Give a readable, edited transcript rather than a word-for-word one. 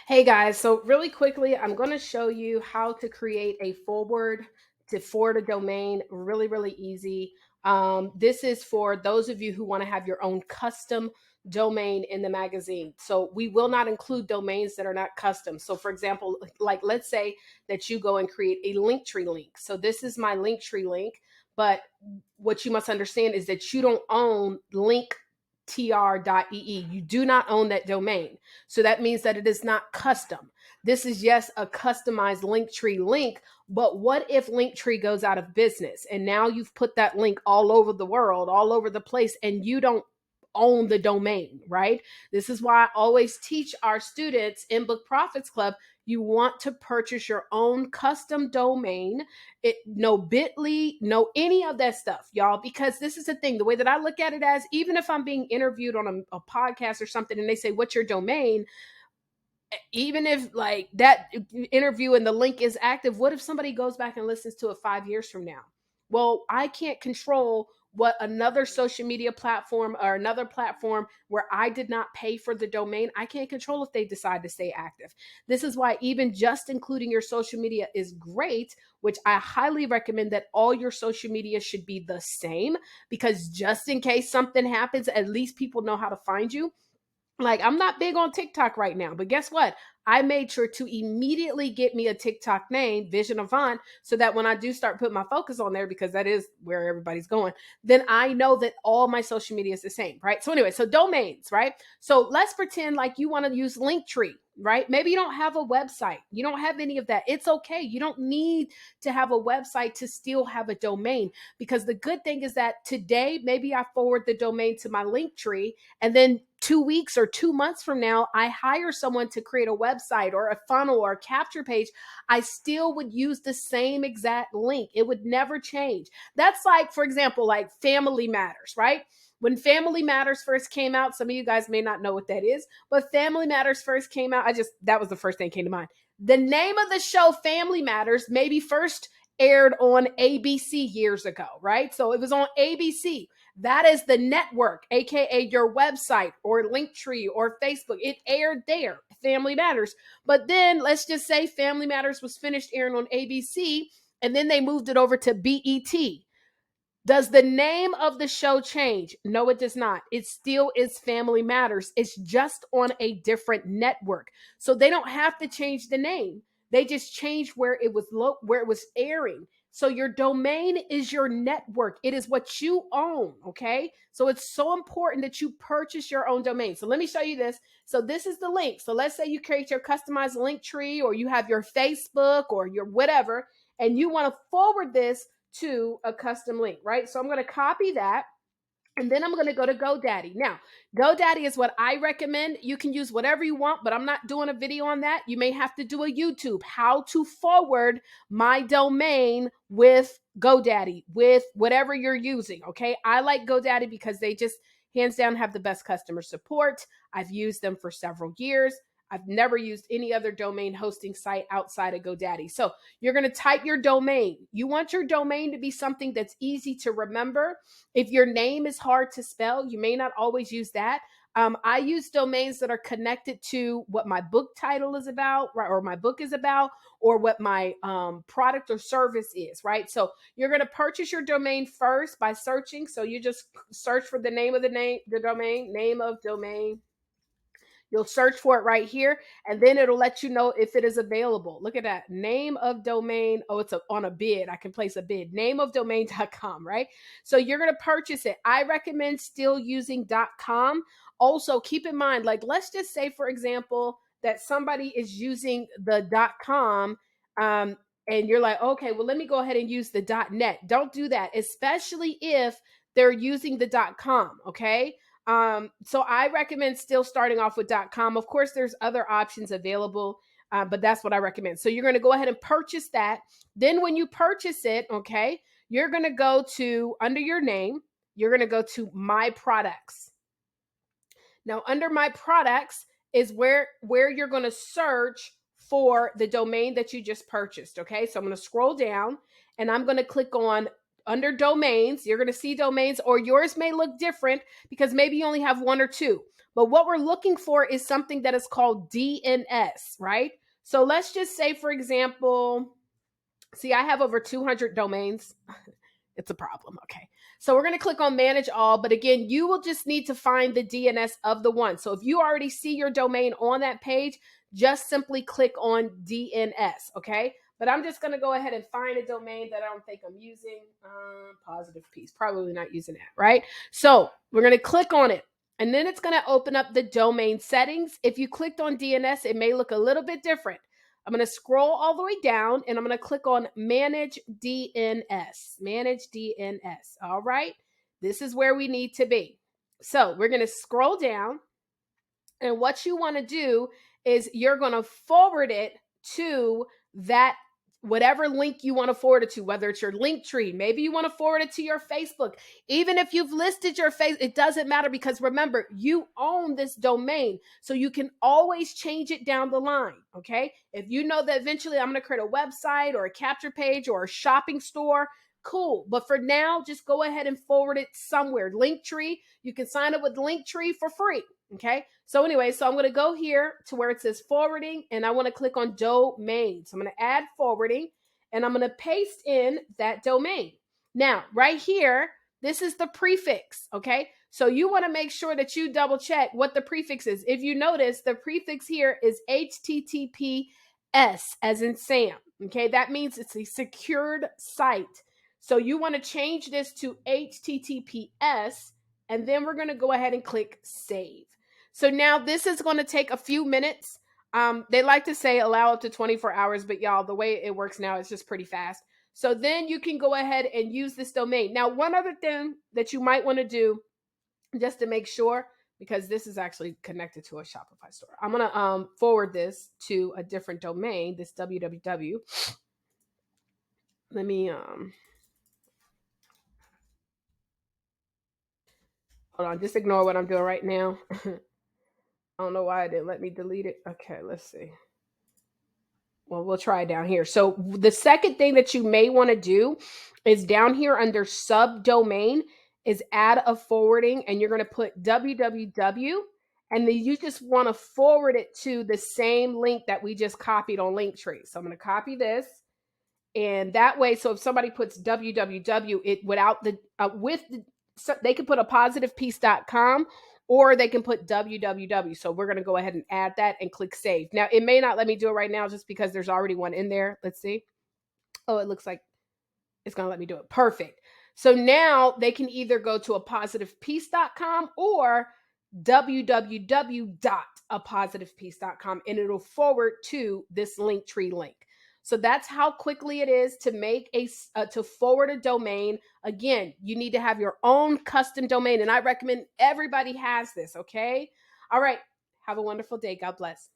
Hey guys, so really quickly, I'm going to show you how to create a forward to forward a domain really, really easy. This is for those of you who want to have your own custom domain in the magazine. So we will not include domains that are not custom. So for example, like let's say that you go and create a Linktree link. So this is my Linktree link, but what you must understand is that you don't own linktr.ee. You do not own that domain. So that means that it is not custom. This is just a customized Linktree link. But what if Linktree goes out of business and now you've put that link all over the world, all over the place, and you don't own the domain, right? This is why I always teach our students in Book Profits Club, you want to purchase your own custom domain. No Bitly, no any of that stuff, y'all, because this is the thing. The way that I look at it as, even if I'm being interviewed on a podcast or something and they say, what's your domain? Even if like that interview and the link is active, what if somebody goes back and listens to it 5 years from now? Well, I can't control what another social media platform or another platform where I did not pay for the domain. I can't control if they decide to stay active. This is why even just including your social media is great, which I highly recommend that all your social media should be the same, because just in case something happens, at least people know how to find you. Like, I'm not big on TikTok right now, but guess what? I made sure to immediately get me a TikTok name, Vision Avant, so that when I do start putting my focus on there, because that is where everybody's going, then I know that all my social media is the same, right? So anyway, so domains, right? So let's pretend like you want to use Linktree, right? Maybe you don't have a website. You don't have any of that. It's okay. You don't need to have a website to still have a domain, because the good thing is that today, maybe I forward the domain to my Linktree, and then 2 weeks or 2 months from now, I hire someone to create a website or a funnel or a capture page. I still would use the same exact link. It would never change. That's like, for example, like Family Matters, right? When Family Matters first came out, some of you guys may not know what that is, but Family Matters first came out. That was the first thing that came to mind. The name of the show, Family Matters, maybe first aired on ABC years ago, right? So it was on ABC. That is the network, aka your website or Linktree or Facebook. It aired there, Family Matters. But then let's just say Family Matters was finished airing on ABC, and then they moved it over to BET. Does the name of the show change? No, it does not. It still is Family Matters. It's just on a different network. So they don't have to change the name. They just changed where it was airing. So your domain is your network. It is what you own, okay? So it's so important that you purchase your own domain. So let me show you this. So this is the link. So let's say you create your customized link tree, or you have your Facebook or your whatever, and you want to forward this to a custom link, right? So I'm going to copy that. And then I'm going to go to GoDaddy. Now, GoDaddy is what I recommend. You can use whatever you want, but I'm not doing a video on that. You may have to do a YouTube, how to forward my domain with GoDaddy, with whatever you're using. Okay. I like GoDaddy because they just hands down have the best customer support. I've used them for several years. I've never used any other domain hosting site outside of GoDaddy. So you're going to type your domain. You want your domain to be something that's easy to remember. If your name is hard to spell, you may not always use that. I use domains that are connected to what my book title is about, right, or my book is about, or what my product or service is, right? So you're going to purchase your domain first by searching. So you just search for the name of the domain, name of domain. You'll search for it right here, and then it'll let you know if it is available. Look at that. Name of domain. Oh, it's on a bid. I can place a bid. Nameofdomain.com, right? So you're going to purchase it. I recommend still using .com. Also, keep in mind, like, let's just say, for example, that somebody is using the .com, and you're like, okay, well, let me go ahead and use the .net. Don't do that, especially if they're using the .com, okay? So I recommend still starting off with .com. Of course, there's other options available, but that's what I recommend. So you're going to go ahead and purchase that. Then when you purchase it, okay, you're going to go to under your name, you're going to go to My Products. Now, under My Products is where you're going to search for the domain that you just purchased. Okay, so I'm going to scroll down and I'm going to click on under domains, you're going to see domains, or yours may look different because maybe you only have one or two. But what we're looking for is something that is called DNS, right? So let's just say, for example, see, I have over 200 domains. It's a problem. Okay. So we're going to click on manage all. But again, you will just need to find the DNS of the one. So if you already see your domain on that page, just simply click on DNS. Okay. But I'm just going to go ahead and find a domain that I don't think I'm using. Positive Peace. Probably not using that. Right. So we're going to click on it. And then it's going to open up the domain settings. If you clicked on DNS, it may look a little bit different. I'm going to scroll all the way down and I'm going to click on Manage DNS. Manage DNS. All right. This is where we need to be. So we're going to scroll down. And what you want to do is you're going to forward it to that whatever link you want to forward it to, whether it's your link tree, maybe you want to forward it to your Facebook. Even if you've listed your face, it doesn't matter because remember, you own this domain. So you can always change it down the line. Okay. If you know that eventually I'm going to create a website or a capture page or a shopping store, cool. But for now, just go ahead and forward it somewhere. Linktree, you can sign up with Linktree for free. Okay. So anyway, so I'm going to go here to where it says forwarding and I want to click on domain. So I'm going to add forwarding and I'm going to paste in that domain. Now, right here, this is the prefix. Okay. So you want to make sure that you double check what the prefix is. If you notice, the prefix here is HTTPS as in Sam. Okay. That means it's a secured site. So you want to change this to HTTPS and then we're going to go ahead and click save. So now this is going to take a few minutes. They like to say allow up to 24 hours, but y'all, the way it works now, it's just pretty fast. So then you can go ahead and use this domain. Now, one other thing that you might want to do just to make sure, because this is actually connected to a Shopify store. I'm going to forward this to a different domain, this www. Let me hold on, just ignore what I'm doing right now. I don't know why it didn't let me delete it. Okay, let's see. Well, we'll try it down here. So the second thing that you may want to do is down here under subdomain is add a forwarding and you're going to put www and then you just want to forward it to the same link that we just copied on Linktree. So I'm going to copy this and that way, so if somebody puts www, it without the so they could put a positivepeace.com or they can put www. So we're going to go ahead and add that and click save. Now, it may not let me do it right now just because there's already one in there. Let's see. Oh, it looks like it's going to let me do it. Perfect. So now they can either go to apositivepeace.com or www.apositivepeace.com and it'll forward to this Linktree link. So that's how quickly it is to make to forward a domain. Again, you need to have your own custom domain, and I recommend everybody has this. Okay. All right. Have a wonderful day. God bless.